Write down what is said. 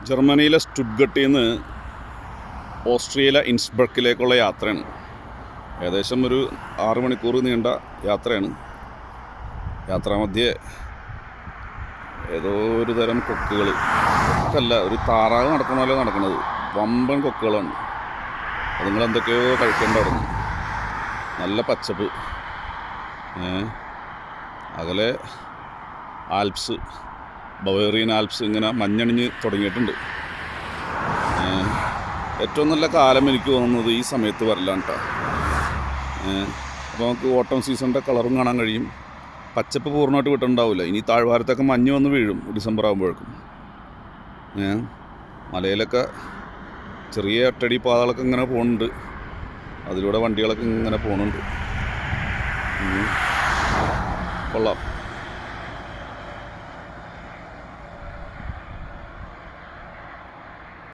ജർമ്മനിയിലെ സ്റ്റുട്ട്ഗട്ടിൽ നിന്ന് ഓസ്ട്രിയയിലെ ഇൻസ്ബ്രക്കിലേക്കുള്ള യാത്രയാണ്. ഏകദേശം ഒരു 6 മണിക്കൂർ നീണ്ട യാത്രയാണ്. യാത്രാമധ്യേ ഏതോ ഒരു തരം കൊക്കുകൾ, കൊക്കല്ല, ഒരു താറാവ് നടക്കണ പോലെ നടക്കുന്നത്, വമ്പൻ കൊക്കുകളാണ്. അതുങ്ങൾ എന്തൊക്കെയോ കഴിക്കേണ്ടായിരുന്നു. നല്ല പച്ചപ്പ്, അകലെ ആൽപ്സ്, ബവേറിയൻ ആൽപ്സ് ഇങ്ങനെ മഞ്ഞണിഞ്ഞ് തുടങ്ങിയിട്ടുണ്ട്. ഏറ്റവും നല്ല കാലം എനിക്ക് തോന്നുന്നത് ഈ സമയത്ത് വരലാണ് കേട്ടോ. അപ്പോൾ നമുക്ക് ഓട്ടം സീസണിൻ്റെ കളറും കാണാൻ കഴിയും. പച്ചപ്പ് പൂർണ്ണമായിട്ട് വിട്ടുണ്ടാവില്ല. ഇനി താഴ്വാരത്തൊക്കെ മഞ്ഞ് വന്ന് വീഴും ഡിസംബർ ആകുമ്പോഴേക്കും. മലയിലൊക്കെ ചെറിയ 8 അടി പാതകളൊക്കെ ഇങ്ങനെ പോകുന്നുണ്ട്. അതിലൂടെ വണ്ടികളൊക്കെ ഇങ്ങനെ പോകുന്നുണ്ട്. കൊള്ളാം.